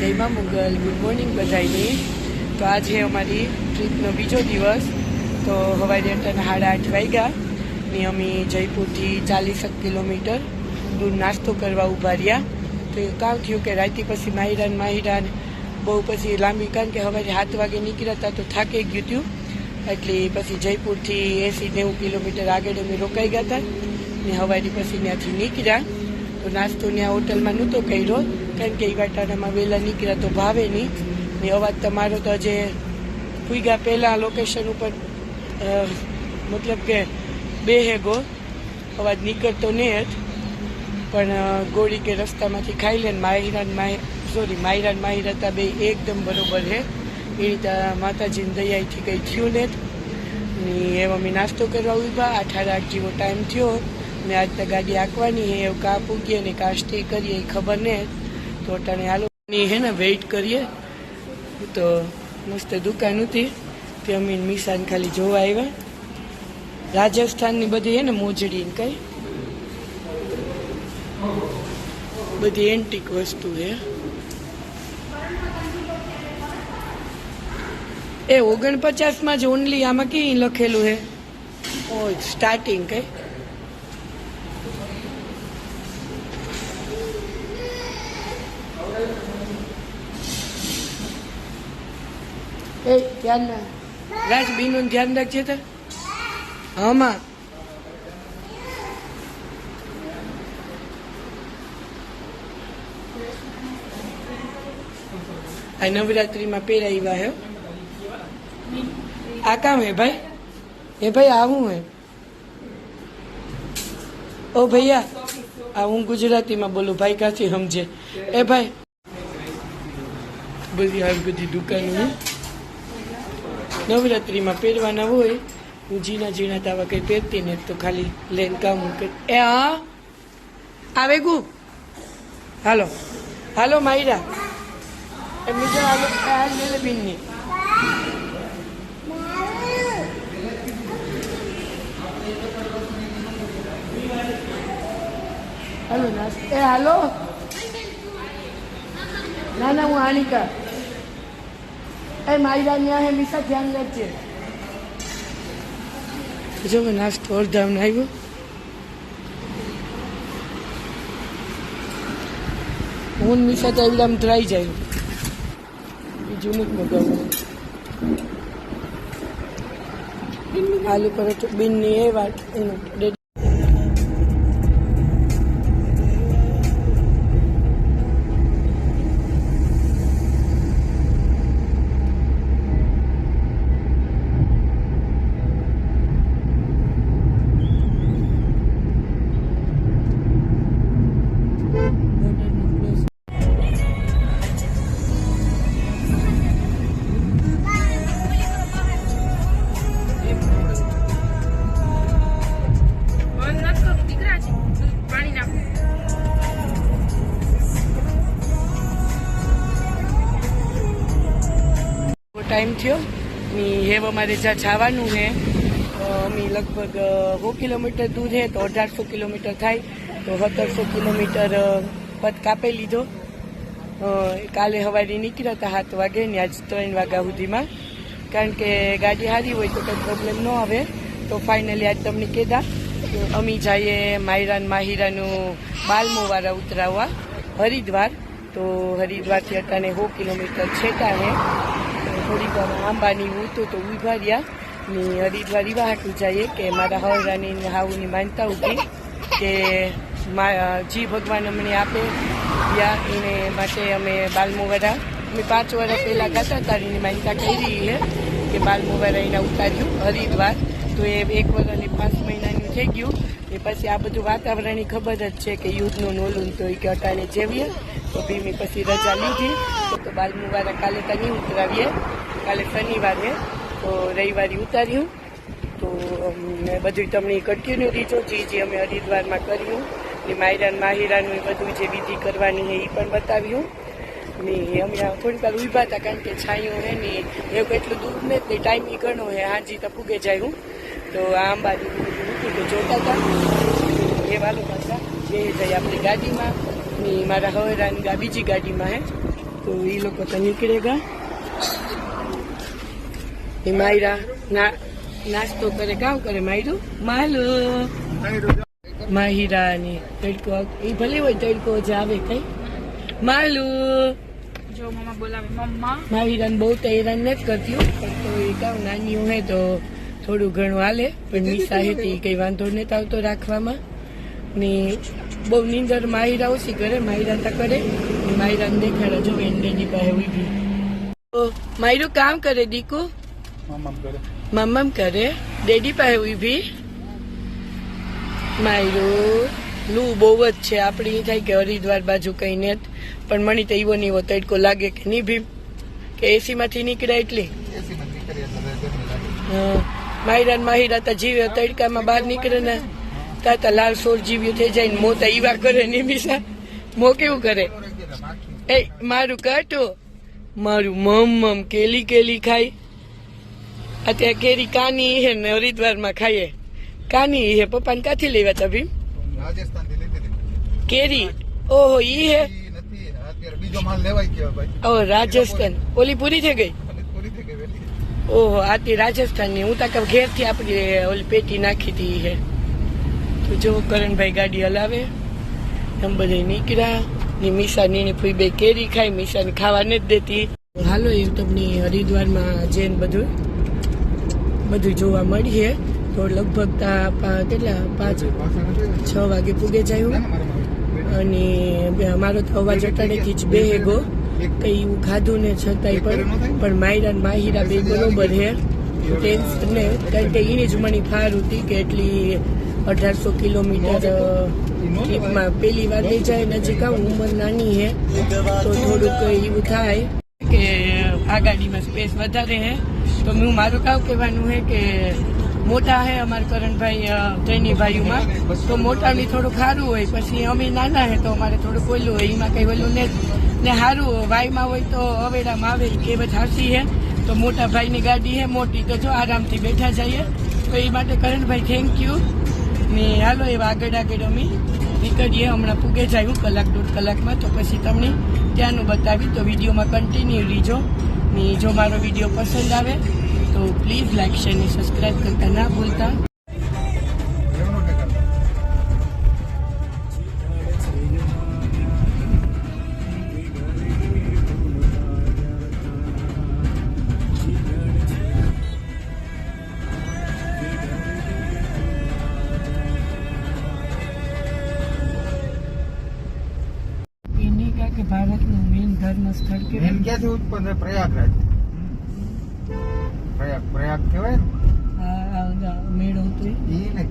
જય માં Mughal good morning બધાને। તો આજે અમારી ટ્રીપનો બીજો દિવસ। તો સવારે 8:30 વાગ્યા ને અમે જયપુરથી 40 કિલોમીટર દૂર નાસ્તો કરવા ઊભા રહ્યા। તો એ કામ થયું કે રાતે પછી માહિરાન બહુ પછી લાંબી, કારણ કે સવારે 7 વાગે નીકળ્યા હતા તો થાકી ગયું હતું, એટલે પછી જયપુરથી 80-90 કિલોમીટર આગળ અમે રોકાઈ ગયા હતા ને સવારે પછી ત્યાંથી નીકળ્યા। તો નાસ્તો ત્યાં હોટલમાં નહોતો કર્યો, કારણ કે એ વાટાણામાં વહેલા નીકળ્યા તો ભાવે નહીં ને અવાજ તમારો તો જે પૂગ્યા પહેલાં લોકેશન ઉપર મતલબ કે બેહેગો અવાજ નીકળતો નહીં જ, પણ ગોળી કે રસ્તામાંથી ખાઈ લે ને માહિરાન માહિરતા બે એકદમ બરોબર છે। એ રીતે માતાજીની દયાથી કંઈ થયું ને એમ અમે નાસ્તો કરવા ઉભા। 8:30 જેવો ટાઈમ થયો ને આજ તો ગાડી આંકવાની હે, એવું કાં પૂગીએ ને કાં સ્ટે કરીએ એ ખબર નહીં। તો અટાણે હાલોની હે ને વેઇટ કરીએ। તો મસ્ત દુકાન હતી તે અમે મિશાન ખાલી જોવા આવ્યા। રાજસ્થાનની બધી હે ને મોજડી ને કઈ બધી એન્ટિક વસ્તુ છે। એ 49 જ ઓનલી, આમાં કઈ લખેલું છે ઓ સ્ટાર્ટિંગ કઈ એ ધ્યાન ના રાજ બીનું ધ્યાન રાખજે તો આમાં આ નવરાત્રીમાં પહેરાવ્યા હે। આ કામ હે ભાઈ, એ ભાઈ આવું હે ઓ ભૈયા, આ હું ગુજરાતીમાં બોલું, ભાઈ કાથી સમજે। એ ભાઈ બધી આવી બધી દુકાનો નવરાત્રીમાં પહેરવાના હોય। હું ઝીણા તાવા કંઈ પહેરતી ને તો ખાલી લઈને કામ કરી। એ હા આવે ગુ હાલો હાલો માયરા એ બીજા હાલો હાલ લે બીનની હાલો નાસ્તો એ હાલો ના ના હું આનિકા એ માયરા ન્યા હે મીસા ધ્યાન રાખજે। જો મેં નાસ્તો અડધામ આવ્યો। હું મીસા તો એકદમ ધરાઈ જાય, બીજું નથી મગાવવાનું। આલુ પરોઠો બીનની એ વાત એનું ટાઈમ થયો ને હેવ અમારે જ્યાં જવાનું છે અમે લગભગ 100 કિલોમીટર દૂર છે, તો 1800 કિલોમીટર થાય તો 1700 કિલોમીટર પદ કાપી લીધો। કાલે સવારે નીકળ્યા હતા 7 વાગે ને આજ 3 વાગ્યા સુધીમાં, કારણ કે ગાડી સારી હોય તો કંઈ પ્રોબ્લેમ ન આવે। તો ફાઇનલી આજ તમને કીધા અમે જઈએ માહિરાનું બાલમોવારા ઉતરાવવા હરિદ્વાર। તો હરિદ્વારથી અટાણે 100 કિલોમીટર છેટા છે। થોડીક આંબાની ઉતો તો ઉભા રહ્યા ને હરિદ્વાર એવા હાટું જઈએ કે મારા હવરાની હાવુની માનતા ઉઠી કે જી ભગવાન અમને આપે યા એને માટે અમે બાલમોવારા અમે 5 વર્ષ પહેલાં ગાતા હતા એની માનતા કરી છે કે બાલમોવારા એના ઉતાર્યું હરિદ્વાર। તો એ 1 વર્ષ અને 5 મહિનાનું થઈ ગયું। એ પછી આ બધું વાતાવરણની ખબર જ છે કે યુદ્ધનું નોલું તો એ કે અટાણે જેવીએ તો બી મેં પછી રજા લીધી। તો બાલમોવારા કાલે તો નહીં ઉતરાવીએ, કાલે શનિવારે તો રવિવારે ઉતાર્યું। તો બધું તમને કન્ટિન્યુ દીધો જે અમે હરિદ્વારમાં કર્યું ને માહિરાનું એ બધું જે વિધિ કરવાની છે એ પણ બતાવ્યું ને અમે થોડીક વાર ઊભા હતા, કારણ કે છાંયો હે ને એવું એટલું દૂર ને ટાઈમ એ ઘણો હે, હાજી તો પૂગે જાય હું તો આમ બાજુ મૂકી તો જોતા હતા એ વાલો પાછા બે જાય આપણી ગાડીમાં ને મારા હવરાની બીજી ગાડીમાં હે तो ये लोग तो निकलेगा। ये मायरा नाश्तो करे काम करे मायरू मालू माहिरा ने तड़को ये भले वो तड़को जावे कई मालू जो मम्मा बोला मम्मा माहिरा ने बहुत हैरान नहीं करती हूँ तो ये क्या नानी है तो थोड़ू घणું હાલે પણ મીસા હે તે કઈ વાંધો નથી આવતો રાખવામાં ને બહુ નીંદર માહિરા ઓછી કરે માહિરા તા કરે માહિરા ને દેખાડે જો એન્ડેની પાસે ઉભી તો માહિરો કામ કરે દીકુ મમ્મમ કરે ડેડી પાસે ઉભી માહિરો લૂ બહુ જ છે આપણે એ થાય કે હરિદ્વાર બાજુ કઈ ને પણ મને તો એવો ને એવો તડકો લાગે કે નહીં ભીમ કે એસી માંથી નીકળ્યા એટલે માહિરા ને માહિરા તા જીવે તડકામાં બહાર નીકળે ને તા લાલ સોર જીવ્યું થઈ જાય ને મો તો ઈવા કરે ને મીસા મો કેવું કરે એ મારું કાઢો મારું મમ કેલી કેલી ખાય અત્યારે કેરી કાની હે ને હરિદ્વારમાં ખાઈએ કાની હે પપ્પાને ક્યાંથી લેવા તા ભીમ કેરી ઓહો ઈ હે ઓ રાજસ્થાન ઓલી પૂરી થઈ ગઈ ઓહો આતી રાજસ્થાન ની હું તક ઘેર થી આપડી ઓલી પેટી નાખી હતી હે તો જો કરણભાઈ ગાડી હલાવે એમ બધા નીકળ્યા ને મીસા ની ફૂઈ બે કેરી ખાઈ મીસા ને ખાવા નથી દેતી હાલો એ તમને હરિદ્વારમાં જઈને બધું જોવા મળીએ તો લગભગ કેટલા 5-6 વાગે પૂગે જાય અને અમારો તો અવાજ અટાડેથી જ બે હેગો કઈ એવું ખાધું ને છતાંય પણ માયરા ને માહિરા બે બરોબર હે ટેન્શન ને કારણ કે એની જ મને ફાર હતી કે એટલી 1800 કિલોમીટર ટ્રીપમાં પેલી વાર લઈ જાય નજીક ઉંમર નાની હે તો થોડુંક એવું થાય કે આ ગાડીમાં સ્પેસ વધારે હે તો હું મારું કામ કહેવાનું હે કે મોટા હે અમારા કરણભાઈ ત્રણેય ભાઈઓમાં તો મોટાની થોડું સારું હોય પછી અમે નાના હે તો અમારે થોડુંક ઓલું હોય એમાં કઈ ઓલું ને સારું વાયમાં હોય તો અવેડામાં આવે કહેવત હાસી હે તો મોટા ભાઈની ગાડી હે મોટી તો જો આરામથી બેઠા જઈએ તો એ માટે કરણભાઈ થેન્ક યુ ને હાલો એવા આગળ અમે નીકળીએ હમણાં પૂગે જાય 1-1.5 કલાકમાં તો પછી તમને ત્યાંનું બતાવી તો વિડીયોમાં કન્ટિન્યુ લીજો ને જો મારો વિડીયો પસંદ આવે તો પ્લીઝ લાઈક શેર ને સબસ્ક્રાઈબ કરતા ના ભૂલતા કે ભારતનું મેઇન ધર્મ સ્થળ કે ક્યાંથી ઉત્પન્ન છે પ્રયાગરાજ પ્રયાગ કહેવાય ને મેળો હતો ઈ ને